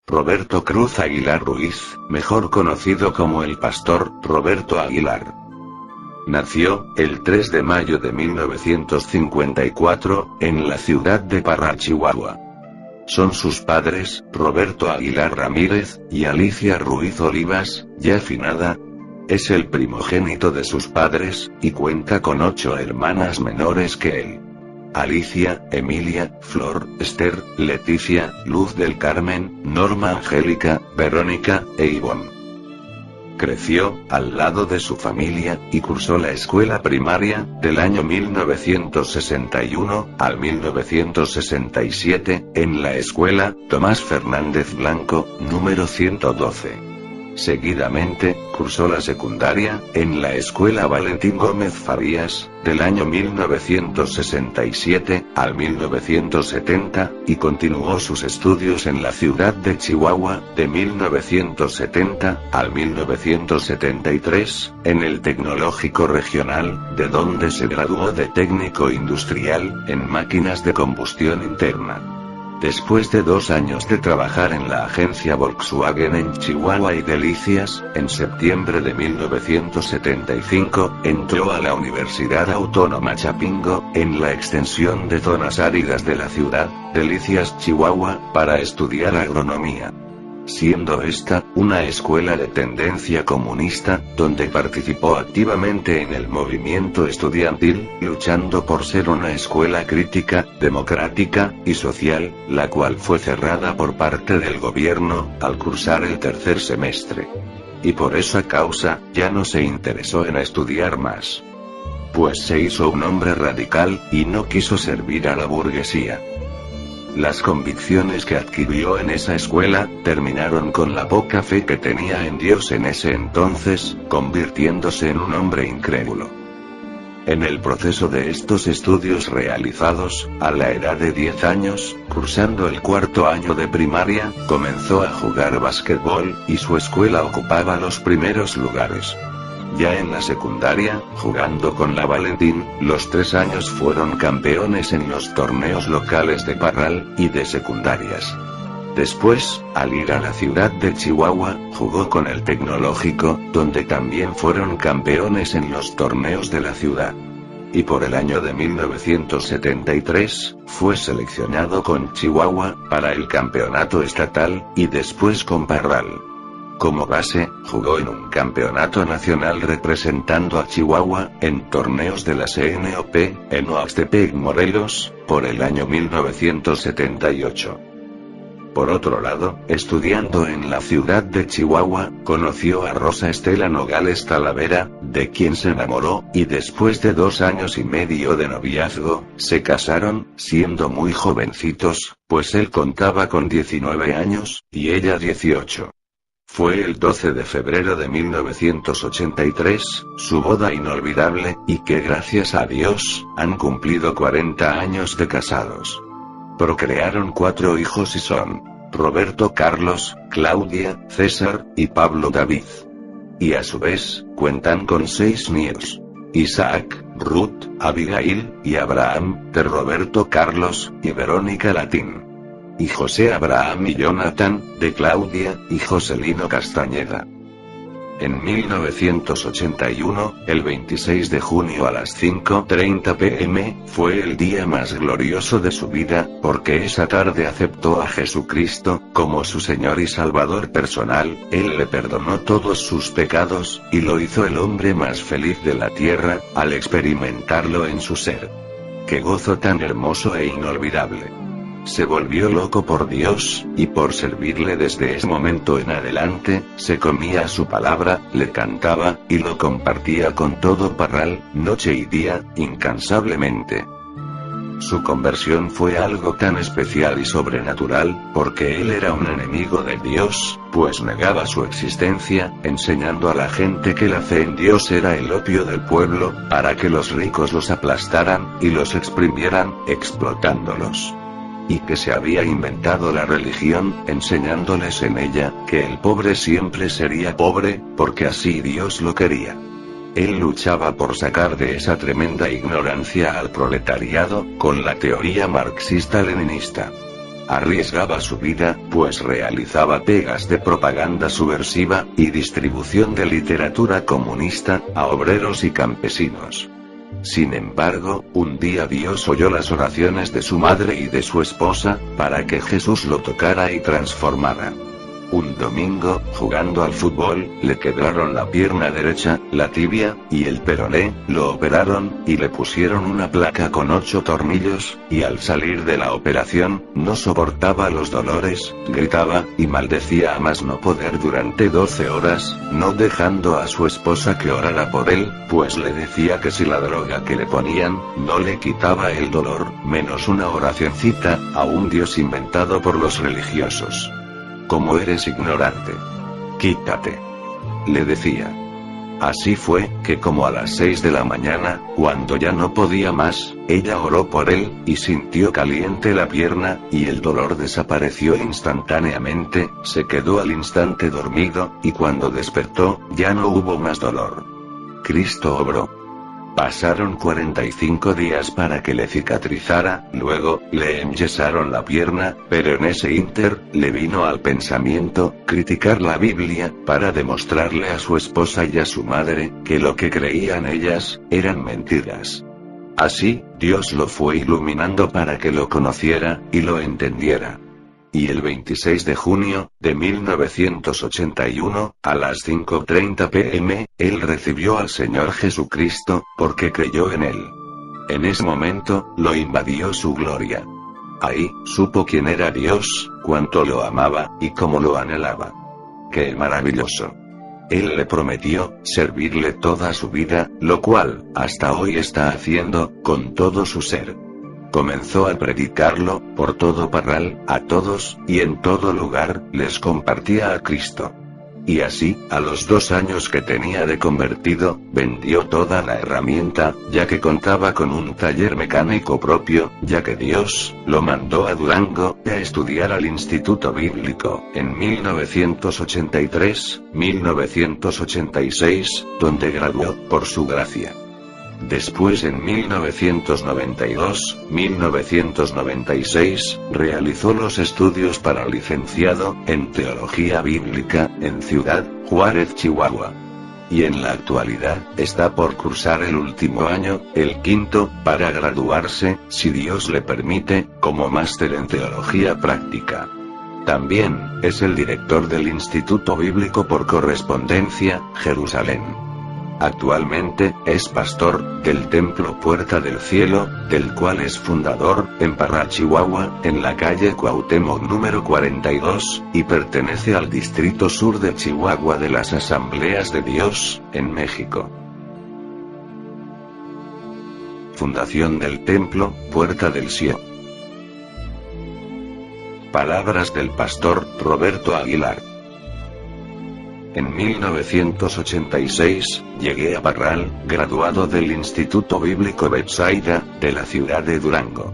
Roberto Cruz Aguilar Ruiz, mejor conocido como el Pastor Roberto Aguilar. Nació, el 3 de mayo de 1954, en la ciudad de Parral, Chihuahua. Son sus padres, Roberto Aguilar Ramírez, y Alicia Ruiz Olivas, ya finada. Es el primogénito de sus padres, y cuenta con 8 hermanas menores que él. Alicia, Emilia, Flor, Esther, Leticia, Luz del Carmen, Norma Angélica, Verónica, e Ivonne. Creció, al lado de su familia, y cursó la escuela primaria, del año 1961, al 1967, en la escuela, Tomás Fernández Blanco, número 112. Seguidamente, cursó la secundaria, en la escuela Valentín Gómez Farías, del año 1967, al 1970, y continuó sus estudios en la ciudad de Chihuahua, de 1970, al 1973, en el Tecnológico Regional, de donde se graduó de técnico industrial, en máquinas de combustión interna. Después de 2 años de trabajar en la agencia Volkswagen en Chihuahua y Delicias, en septiembre de 1975, entró a la Universidad Autónoma Chapingo, en la extensión de zonas áridas de la ciudad, Delicias, Chihuahua, para estudiar agronomía. Siendo esta, una escuela de tendencia comunista, donde participó activamente en el movimiento estudiantil, luchando por ser una escuela crítica, democrática, y social, la cual fue cerrada por parte del gobierno, al cursar el 3er semestre. Y por esa causa, ya no se interesó en estudiar más. Pues se hizo un hombre radical, y no quiso servir a la burguesía. Las convicciones que adquirió en esa escuela, terminaron con la poca fe que tenía en Dios en ese entonces, convirtiéndose en un hombre incrédulo. En el proceso de estos estudios realizados, a la edad de 10 años, cursando el 4º año de primaria, comenzó a jugar básquetbol, y su escuela ocupaba los primeros lugares. Ya en la secundaria, jugando con la Valentín, los 3 años fueron campeones en los torneos locales de Parral, y de secundarias. Después, al ir a la ciudad de Chihuahua, jugó con el Tecnológico, donde también fueron campeones en los torneos de la ciudad. Y por el año de 1973, fue seleccionado con Chihuahua, para el campeonato estatal, y después con Parral. Como base, jugó en un campeonato nacional representando a Chihuahua, en torneos de la CNOP, en Oaxtepec, Morelos, por el año 1978. Por otro lado, estudiando en la ciudad de Chihuahua, conoció a Rosa Estela Nogales Talavera, de quien se enamoró, y después de 2 años y medio de noviazgo, se casaron, siendo muy jovencitos, pues él contaba con 19 años, y ella 18. Fue el 12 de febrero de 1983, su boda inolvidable, y que gracias a Dios, han cumplido 40 años de casados. Procrearon 4 hijos y son Roberto Carlos, Claudia, César, y Pablo David. Y a su vez, cuentan con 6 nietos. Isaac, Ruth, Abigail, y Abraham, de Roberto Carlos, y Verónica Latín. Y José Abraham y Jonathan, de Claudia, y Joselino Castañeda. En 1981, el 26 de junio a las 5:30 p.m., fue el día más glorioso de su vida, porque esa tarde aceptó a Jesucristo, como su Señor y Salvador personal. Él le perdonó todos sus pecados, y lo hizo el hombre más feliz de la tierra, al experimentarlo en su ser. ¡Qué gozo tan hermoso e inolvidable! Se volvió loco por Dios, y por servirle desde ese momento en adelante, se comía su palabra, le cantaba, y lo compartía con todo Parral, noche y día, incansablemente. Su conversión fue algo tan especial y sobrenatural, porque él era un enemigo de Dios, pues negaba su existencia, enseñando a la gente que la fe en Dios era el opio del pueblo, para que los ricos los aplastaran, y los exprimieran, explotándolos. Y que se había inventado la religión, enseñándoles en ella, que el pobre siempre sería pobre, porque así Dios lo quería. Él luchaba por sacar de esa tremenda ignorancia al proletariado, con la teoría marxista-leninista. arriesgaba su vida, pues realizaba pegas de propaganda subversiva, y distribución de literatura comunista, a obreros y campesinos. Sin embargo, un día Dios oyó las oraciones de su madre y de su esposa, para que Jesús lo tocara y transformara. Un domingo, jugando al fútbol, le quebraron la pierna derecha, la tibia, y el peroné, lo operaron, y le pusieron una placa con 8 tornillos, y al salir de la operación, no soportaba los dolores, gritaba, y maldecía a más no poder durante 12 horas, no dejando a su esposa que orara por él, pues le decía que si la droga que le ponían, no le quitaba el dolor, menos una oracioncita, a un Dios inventado por los religiosos. «Como eres ignorante. Quítate», le decía. Así fue, que como a las 6 de la mañana, cuando ya no podía más, ella oró por él, y sintió caliente la pierna, y el dolor desapareció instantáneamente, se quedó al instante dormido, y cuando despertó, ya no hubo más dolor. Cristo obró. Pasaron 45 días para que le cicatrizara, luego, le enyesaron la pierna, pero en ese ínter, le vino al pensamiento, criticar la Biblia, para demostrarle a su esposa y a su madre, que lo que creían ellas, eran mentiras. Así, Dios lo fue iluminando para que lo conociera, y lo entendiera. Y el 26 de junio, de 1981, a las 5:30 p.m., él recibió al Señor Jesucristo, porque creyó en él. En ese momento, lo invadió su gloria. Ahí, supo quién era Dios, cuánto lo amaba, y cómo lo anhelaba. ¡Qué maravilloso! Él le prometió, servirle toda su vida, lo cual, hasta hoy está haciendo, con todo su ser. Comenzó a predicarlo, por todo Parral, a todos, y en todo lugar, les compartía a Cristo. Y así, a los 2 años que tenía de convertido, vendió toda la herramienta, ya que contaba con un taller mecánico propio, ya que Dios, lo mandó a Durango, a estudiar al Instituto Bíblico, en 1983-1986, donde graduó, por su gracia. Después en 1992-1996, realizó los estudios para licenciado, en Teología Bíblica, en Ciudad Juárez, Chihuahua. Y en la actualidad, está por cursar el último año, el 5º, para graduarse, si Dios le permite, como máster en Teología Práctica. También, es el director del Instituto Bíblico por Correspondencia, Jerusalén. Actualmente, es pastor, del Templo Puerta del Cielo, del cual es fundador, en Parral, Chihuahua, en la calle Cuauhtémoc número 42, y pertenece al Distrito Sur de Chihuahua de las Asambleas de Dios, en México. Fundación del Templo, Puerta del Cielo. Palabras del pastor, Roberto Aguilar. En 1986, llegué a Parral, graduado del Instituto Bíblico Betsaida, de la ciudad de Durango.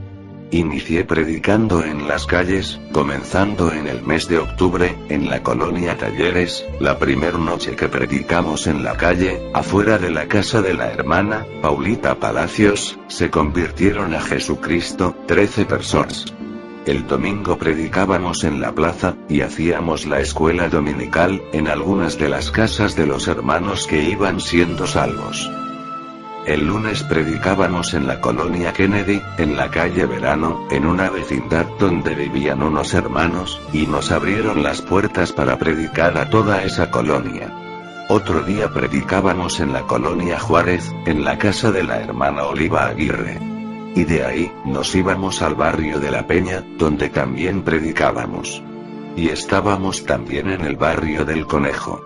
Inicié predicando en las calles, comenzando en el mes de octubre, en la colonia Talleres. La primer noche que predicamos en la calle, afuera de la casa de la hermana, Paulita Palacios, se convirtieron a Jesucristo, 13 personas. El domingo predicábamos en la plaza, y hacíamos la escuela dominical, en algunas de las casas de los hermanos que iban siendo salvos. El lunes predicábamos en la colonia Kennedy, en la calle Verano, en una vecindad donde vivían unos hermanos, y nos abrieron las puertas para predicar a toda esa colonia. Otro día predicábamos en la colonia Juárez, en la casa de la hermana Oliva Aguirre. Y de ahí, nos íbamos al barrio de La Peña, donde también predicábamos. Y estábamos también en el barrio del Conejo.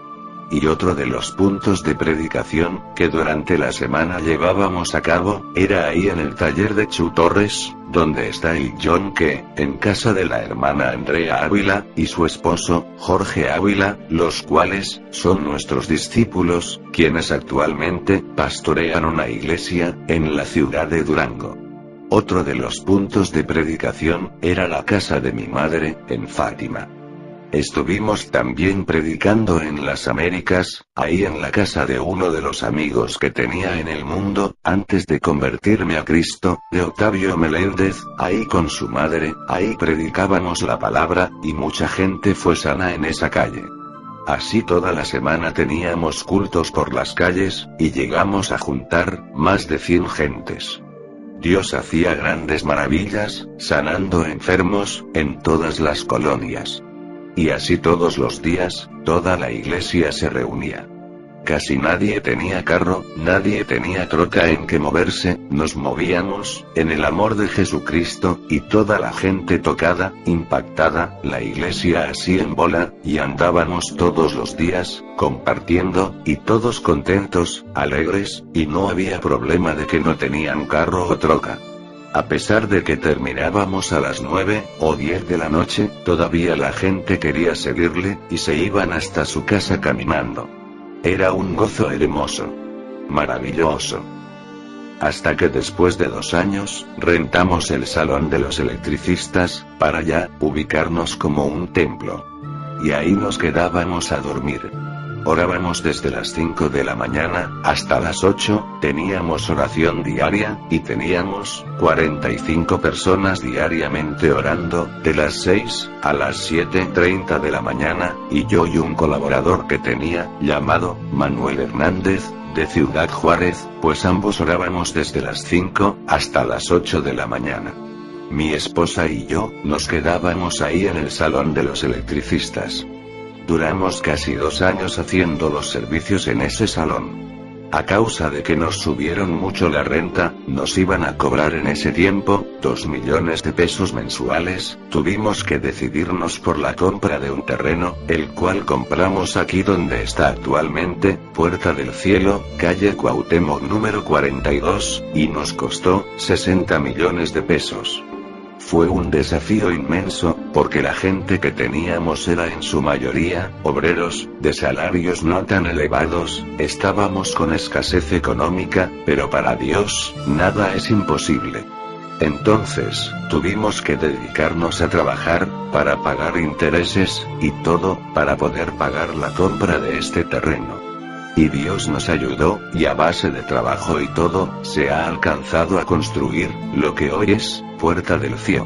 Y otro de los puntos de predicación, que durante la semana llevábamos a cabo, era ahí en el taller de Chu Torres, donde está el John que, en casa de la hermana Andrea Ávila, y su esposo, Jorge Ávila, los cuales, son nuestros discípulos, quienes actualmente, pastorean una iglesia, en la ciudad de Durango. Otro de los puntos de predicación, era la casa de mi madre, en Fátima. Estuvimos también predicando en las Américas, ahí en la casa de uno de los amigos que tenía en el mundo, antes de convertirme a Cristo, de Octavio Meléndez, ahí con su madre, ahí predicábamos la palabra, y mucha gente fue sana en esa calle. Así toda la semana teníamos cultos por las calles, y llegamos a juntar, más de 100 gentes. Dios hacía grandes maravillas, sanando enfermos, en todas las colonias. Y así todos los días, toda la iglesia se reunía. Casi nadie tenía carro, nadie tenía troca en que moverse, nos movíamos, en el amor de Jesucristo, y toda la gente tocada, impactada, la iglesia así en bola, y andábamos todos los días, compartiendo, y todos contentos, alegres, y no había problema de que no tenían carro o troca. A pesar de que terminábamos a las 9 o 10 de la noche, todavía la gente quería seguirle, y se iban hasta su casa caminando. Era un gozo hermoso. Maravilloso. Hasta que después de 2 años, rentamos el salón de los electricistas, para ya, ubicarnos como un templo. Y ahí nos quedábamos a dormir. Orábamos desde las 5 de la mañana, hasta las 8, teníamos oración diaria, y teníamos 45 personas diariamente orando, de las 6 a las 7:30 de la mañana, y yo y un colaborador que tenía, llamado Manuel Hernández, de Ciudad Juárez, pues ambos orábamos desde las 5 hasta las 8 de la mañana. Mi esposa y yo, nos quedábamos ahí en el salón de los electricistas. Duramos casi 2 años haciendo los servicios en ese salón. A causa de que nos subieron mucho la renta, nos iban a cobrar en ese tiempo, 2 millones de pesos mensuales, tuvimos que decidirnos por la compra de un terreno, el cual compramos aquí donde está actualmente, Puerta del Cielo, calle Cuauhtémoc número 42, y nos costó 60 millones de pesos. Fue un desafío inmenso, porque la gente que teníamos era en su mayoría, obreros, de salarios no tan elevados, estábamos con escasez económica, pero para Dios, nada es imposible. Entonces, tuvimos que dedicarnos a trabajar, para pagar intereses, y todo, para poder pagar la compra de este terreno. Y Dios nos ayudó, y a base de trabajo y todo, se ha alcanzado a construir, lo que hoy es, Puerta del Cielo.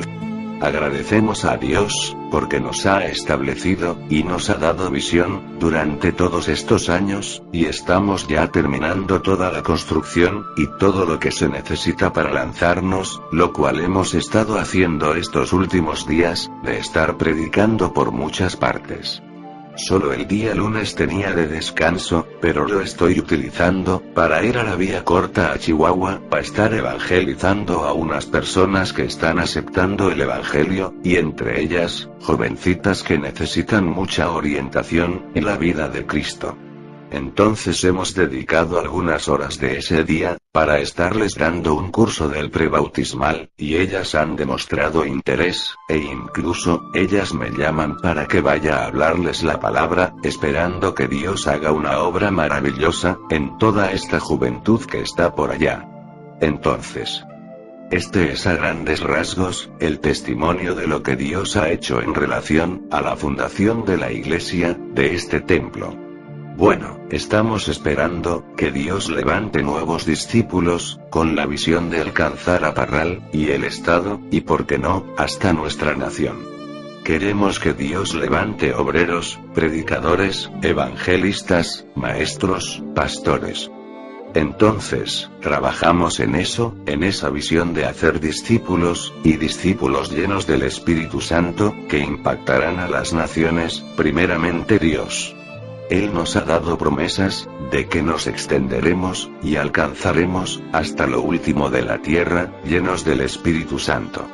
Agradecemos a Dios, porque nos ha establecido, y nos ha dado visión, durante todos estos años, y estamos ya terminando toda la construcción, y todo lo que se necesita para lanzarnos, lo cual hemos estado haciendo estos últimos días, de estar predicando por muchas partes. Solo el día lunes tenía de descanso, pero lo estoy utilizando, para ir a la vía corta a Chihuahua, para estar evangelizando a unas personas que están aceptando el evangelio, y entre ellas, jovencitas que necesitan mucha orientación, en la vida de Cristo. Entonces hemos dedicado algunas horas de ese día, para estarles dando un curso del prebautismal, y ellas han demostrado interés, e incluso, ellas me llaman para que vaya a hablarles la palabra, esperando que Dios haga una obra maravillosa, en toda esta juventud que está por allá. Entonces, este es a grandes rasgos, el testimonio de lo que Dios ha hecho en relación, a la fundación de la iglesia, de este templo. Bueno, estamos esperando, que Dios levante nuevos discípulos, con la visión de alcanzar a Parral, y el Estado, y por qué no, hasta nuestra nación. Queremos que Dios levante obreros, predicadores, evangelistas, maestros, pastores. Entonces, trabajamos en eso, en esa visión de hacer discípulos, y discípulos llenos del Espíritu Santo, que impactarán a las naciones, primeramente Dios. Él nos ha dado promesas, de que nos extenderemos, y alcanzaremos, hasta lo último de la tierra, llenos del Espíritu Santo.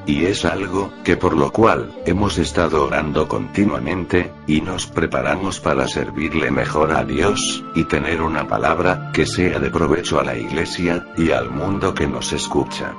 Y es algo, que por lo cual, hemos estado orando continuamente, y nos preparamos para servirle mejor a Dios, y tener una palabra, que sea de provecho a la iglesia, y al mundo que nos escucha.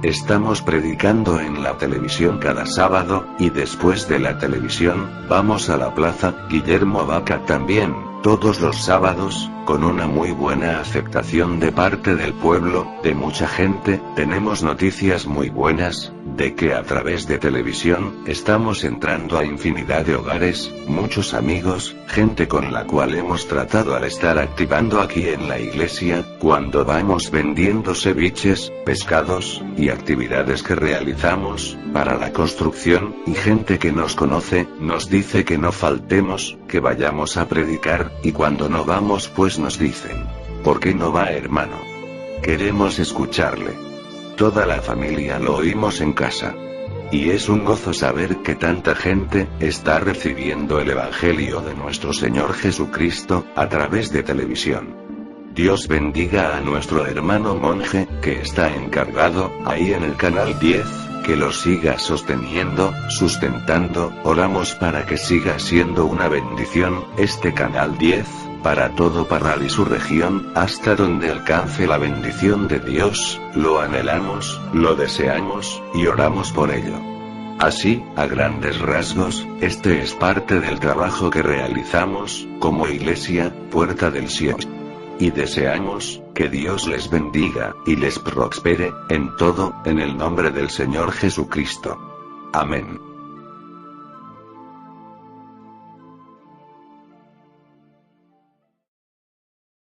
Estamos predicando en la televisión cada sábado, y después de la televisión, vamos a la plaza Guillermo Vaca también, todos los sábados, con una muy buena aceptación de parte del pueblo, de mucha gente. Tenemos noticias muy buenas, de que a través de televisión, estamos entrando a infinidad de hogares, muchos amigos, gente con la cual hemos tratado al estar activando aquí en la iglesia, cuando vamos vendiendo ceviches, pescados, y actividades que realizamos, para la construcción, y gente que nos conoce, nos dice que no faltemos, que vayamos a predicar, y cuando no vamos pues nos dicen: ¿por qué no va, hermano? Queremos escucharle. Toda la familia lo oímos en casa. Y es un gozo saber que tanta gente está recibiendo el Evangelio de nuestro Señor Jesucristo, a través de televisión. Dios bendiga a nuestro hermano monje, que está encargado, ahí en el canal 10, que lo siga sosteniendo, sustentando. Oramos para que siga siendo una bendición, este canal 10, para todo Parral y su región, hasta donde alcance la bendición de Dios. Lo anhelamos, lo deseamos, y oramos por ello. Así, a grandes rasgos, este es parte del trabajo que realizamos, como Iglesia, Puerta del Cielo. Y deseamos, que Dios les bendiga, y les prospere, en todo, en el nombre del Señor Jesucristo. Amén.